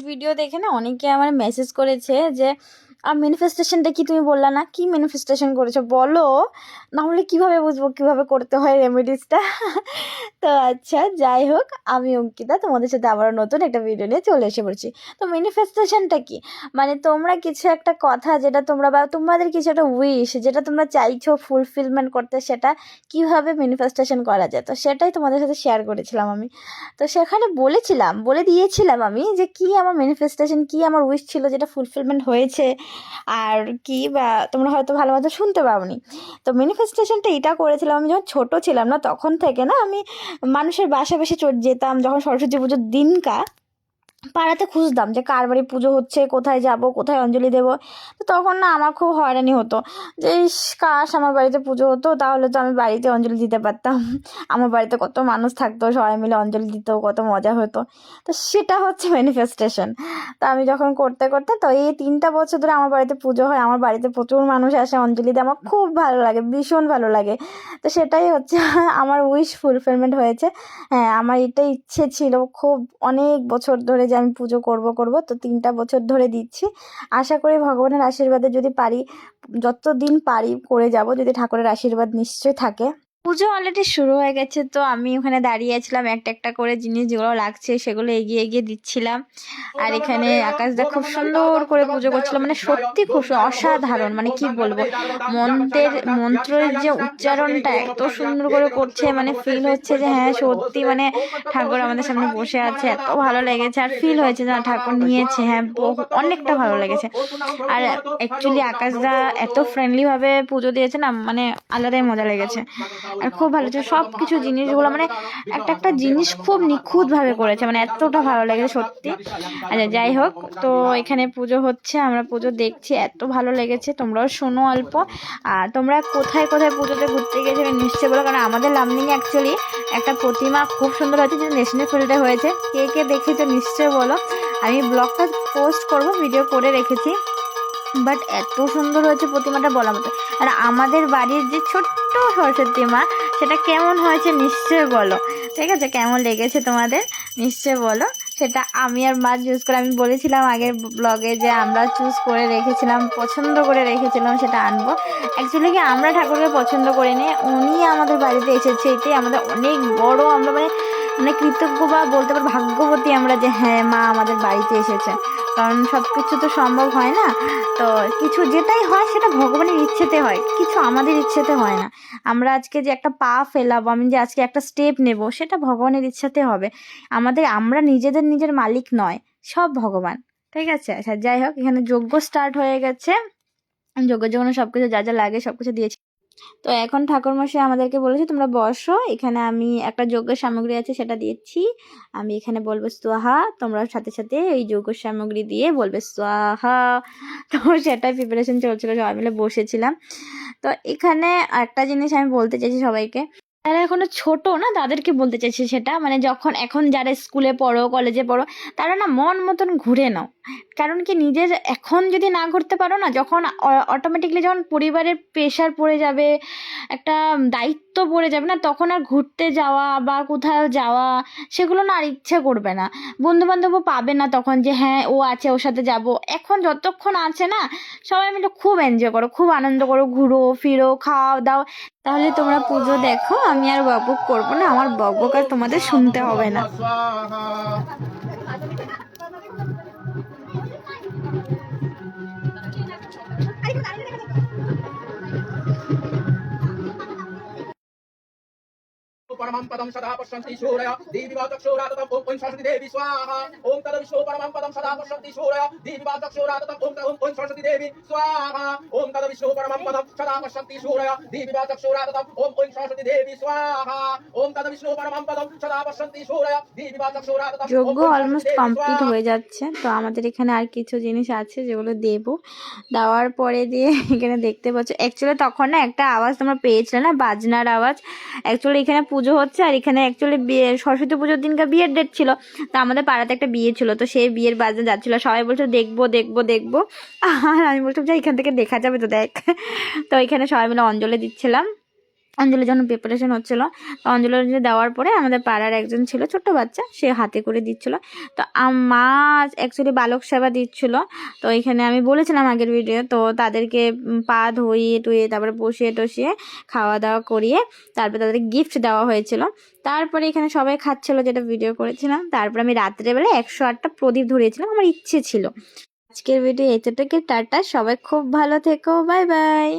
Video দেখে না অনেকে আমার মেসেজ করেছে যে ম্যানিফেস্টেশনটা কি তুমি বললা না, কি ম্যানিফেস্টেশন করেছো বলো, না হলে কিভাবে বুঝবো কিভাবে করতে হয় রেমেডিসটা। তো আচ্ছা, যাই হোক, আমি অঙ্কিতা তোমাদের সাথে আবার নতুন একটা ভিডিও নিয়ে চলে এসে পড়ছি। তো ম্যানিফেস্টেশনটা কি, মানে তোমরা কিছু একটা কথা যেটা তোমরা বা তোমাদের কিছু একটা উইশ যেটা তোমরা চাইছো ফুলফিলমেন্ট করতে, সেটা কিভাবে ম্যানিফেস্টেশন করা যায়, তো সেটাই তোমাদের সাথে শেয়ার করেছিলাম আমি। তো সেখানে বলে দিয়েছিলাম আমি যে কি আমার ম্যানিফেস্টেশন, কি আমার উইশ ছিল যেটা ফুলফিলমেন্ট হয়েছে, আর কি বা তোমরা হয়তো ভালো মতো শুনতে পাওনি। তো ম্যানিফেস্টেশনটা এটা করেছিলাম, আমি যখন ছোট ছিলাম না তখন থেকে না আমি মানুষের বাসা বাসে যেতাম, যখন সরস্বতী পুজোর দিনকার পাড়াতে খুঁজতাম যে কার বাড়ি পুজো হচ্ছে, কোথায় যাব, কোথায় অঞ্জলি দেবো। তো তখন না আমার খুব হয়রানি হতো যে ইস, কাশ আমার বাড়িতে পুজো হতো, তাহলে তো আমি বাড়িতে অঞ্জলি দিতে পারতাম। আমার বাড়িতে কত মানুষ থাকতো, সবাই মিলে অঞ্জলি দিত, কত মজা হতো। তো সেটা হচ্ছে ম্যানিফেস্টেশন। তো আমি যখন করতে করতে, তো এই 3টা বছর ধরে আমার বাড়িতে পুজো হয়, আমার বাড়িতে প্রচুর মানুষ আসে অঞ্জলি দেয়, আমার খুব ভালো লাগে, ভীষণ ভালো লাগে। তো সেটাই হচ্ছে আমার উইশ ফুলফিলমেন্ট হয়েছে। হ্যাঁ, আমার এটাই ইচ্ছে ছিল খুব অনেক বছর ধরে যে আমি পুজো করব। তো 3টা বছর ধরে দিচ্ছি। আশা করি ভগবানের আশীর্বাদে যদি পারি, যতদিন পারি করে যাব, যদি ঠাকুরের আশীর্বাদ নিশ্চয়ই থাকে। পুজো অলরেডি শুরু হয়ে গেছে, তো আমি ওখানে দাঁড়িয়েছিলাম, একটা একটা করে জিনিস যেগুলো লাগছে সেগুলো এগিয়ে এগিয়ে দিচ্ছিলাম। আর এখানে আকাশদা খুব সুন্দর করে পুজো করছিল, মানে সত্যি খুব অসাধারণ, মানে কি বলবো, মন্ত্রের যে উচ্চারণটা এত সুন্দর করে করছে, মানে ফিল হচ্ছে যে হ্যাঁ সত্যি, মানে ঠাকুর আমাদের সামনে বসে আছে, এত ভালো লেগেছে। আর ফিল হয়েছে যে না, ঠাকুর নিয়েছে, হ্যাঁ অনেকটা ভালো লেগেছে। আর অ্যাকচুয়ালি আকাশদা এত ফ্রেন্ডলি ভাবে পুজো দিয়েছে না, মানে আলাদাই মজা লেগেছে। আর খুব ভালো ছিল সব কিছু জিনিসগুলো, মানে একটা একটা জিনিস খুব নিখুঁতভাবে করেছে, মানে এতটা ভালো লেগেছে সত্যি। আচ্ছা, যাই হোক, তো এখানে পুজো হচ্ছে, আমরা পুজো দেখছি, এত ভালো লেগেছে। তোমরাও শোনো অল্প। আর তোমরা কোথায় কোথায় পুজোতে ঘুরতে গিয়েছিলে নিশ্চয়ই বলো, কারণ আমাদের লামডিং অ্যাকচুয়ালি একটা প্রতিমা খুব সুন্দর হয়েছে, যেটা ন্যাশনাল ফিল্ডে হয়েছে। কে কে দেখেছো নিশ্চয়ই বলো। আমি ব্লগটা পোস্ট করব, ভিডিও করে রেখেছি, বাট এত সুন্দর হয়েছে প্রতিমাটা বলার মতো। আর আমাদের বাড়ির যে ছোট্ট সরস্বতী মা, সেটা কেমন হয়েছে নিশ্চয়ই বলো। ঠিক আছে, কেমন লেগেছে তোমাদের নিশ্চয়ই বলো। সেটা আমি আর মা চুজ করে, আমি বলেছিলাম আগের ব্লগে যে আমরা চুজ করে রেখেছিলাম, পছন্দ করে রেখেছিলাম সেটা আনবো। অ্যাকচুয়ালি কি আমরা ঠাকুরকে পছন্দ করিনি, উনি আমাদের বাড়িতে এসেছে, এটাই আমাদের অনেক বড়, আমরা মানে মানে কৃতজ্ঞ বা বলতে পারো ভাগ্যবতী আমরা যে হ্যাঁ মা আমাদের বাড়িতে এসেছে। কারণ সব কিছু তো সম্ভব হয় না। তো কিছু যেটাই হয় সেটা ভগবানের ইচ্ছেতে হয়, কিছু আমাদের ইচ্ছেতে হয় না। আমরা আজকে যে একটা পা ফেলাবো, আমি যে আজকে একটা স্টেপ নেব, সেটা ভগবানের ইচ্ছাতে হবে। আমরা নিজের মালিক নয়, সব ভগবান। ঠিক আছে, আচ্ছা যাই হোক, এখানে যজ্ঞ স্টার্ট হয়ে গেছে। যজ্ঞের জন্য সবকিছু যা যা লাগে সবকিছু দিয়েছি। তো এখন ঠাকুরমশাই আমাদেরকে বলেছে তোমরা বসো, এখানে আমি একটা যজ্ঞের সামগ্রী আছে সেটা দিচ্ছি। আমি এখানে বলবো স্বাহা, তোমরা সাথে সাথে এই যজ্ঞের সামগ্রী দিয়ে বলবে স্বাহা। তো সেটাই প্রিপারেশন চলছিল, সবাই মিলে বসেছিলাম। তো এখানে একটা জিনিস আমি বলতে চাইছি সবাইকে, যারা এখনো ছোট না তাদেরকে বলতে চাইছি সেটা, মানে এখন যারা স্কুলে পড়ো, কলেজে পড়ো, তারা না মন মতন ঘুরে নাও। কারণ কি, নিজের এখন যদি না ঘুরতে পারো না, যখন অটোমেটিকলি যখন পরিবারের প্রেশার পড়ে যাবে, একটা দায়িত্ব পড়ে যাবে না, তখন আর ঘুরতে যাওয়া বা কোথাও যাওয়া সেগুলো না আর ইচ্ছা করবে না। বন্ধু বান্ধবও পাবে না তখন যে হ্যাঁ ও আছে, ওর সাথে যাব। এখন যতক্ষণ আছে না, সবাই মিলে খুব এনজয় করো, খুব আনন্দ করো, ঘুরো ফিরো, খাও দাও। তাহলে তোমরা পুজো দেখো, আমি আর বকবক করবো না, আমার বকবক আর তোমাদের শুনতে হবে না। परमं पदं सदा पश्यन्ति सूरय दीपिवाचक्षुराततं ओं सरस्वती देवी स्वाहा ओं तदविष्णु परमं पदं सदा पश्यन्ति सूरय दीपिवाचक्षुराततं ओं सरस्वती देवी स्वाहा ओं तदविष्णु परमं पदं सदा पश्यन्ति सूरय दीपिवाचक्षुराततं ओं सरस्वती देवी स्वाहा ओं तदविष्णु परमं पदं सदा पश्यन्ति सूरय दीपिवाचक्षुराततं যজ্ঞ অলমোস্ট কমপ্লিট হয়ে যাচ্ছে। তো আমাদের এখানে আর কিছু জিনিস আছে যেগুলো দেবো, দেওয়ার পরে দিয়ে এখানে দেখতে পাচ্ছ, অ্যাকচুয়ালি তখন না একটা আওয়াজ তোমরা পেয়েছিলে না, বাজনার আওয়াজ। অ্যাকচুয়ালি এখানে পুজো হচ্ছে, আর এখানে অ্যাকচুয়ালি বিয়ে, সরস্বতী পুজোর দিনকার বিয়ের ডেট ছিল। তো আমাদের পাড়াতে একটা বিয়ে ছিল, তো সেই বিয়ের বাজনা যাচ্ছিলো, সবাই বলছো দেখবো দেখবো দেখবো, আর আমি বলছিলাম যে এখান থেকে দেখা যাবে তো দেখ। তো এখানে সবাই মিলে অঞ্জলি দিচ্ছিলাম। অঞ্জলির জন্য প্রিপারেশন হচ্ছিল। তো অঞ্জলি দেওয়ার পরে আমাদের পাড়ার একজন ছিল ছোট্ট বাচ্চা, সে হাতে করে দিচ্ছিল। তো মা অ্যাকচুয়ালি বালক সেবা দিচ্ছিল। তো এখানে আমি বলেছিলাম আগের ভিডিও, তো তাদেরকে পা ধুইয়ে টুইয়ে তারপরে বসিয়ে টসিয়ে খাওয়া দাওয়া করিয়ে তারপরে তাদেরকে গিফট দেওয়া হয়েছিল। তারপরে এখানে সবাই খাচ্ছিল, যেটা ভিডিও করেছিলাম। তারপরে আমি রাত্রেবেলা 108টা প্রদীপ ধরিয়েছিলাম, আমার ইচ্ছে ছিল। আজকের ভিডিও এতটুকু, টাটা, সবাই খুব ভালো থেকো, বাই বাই।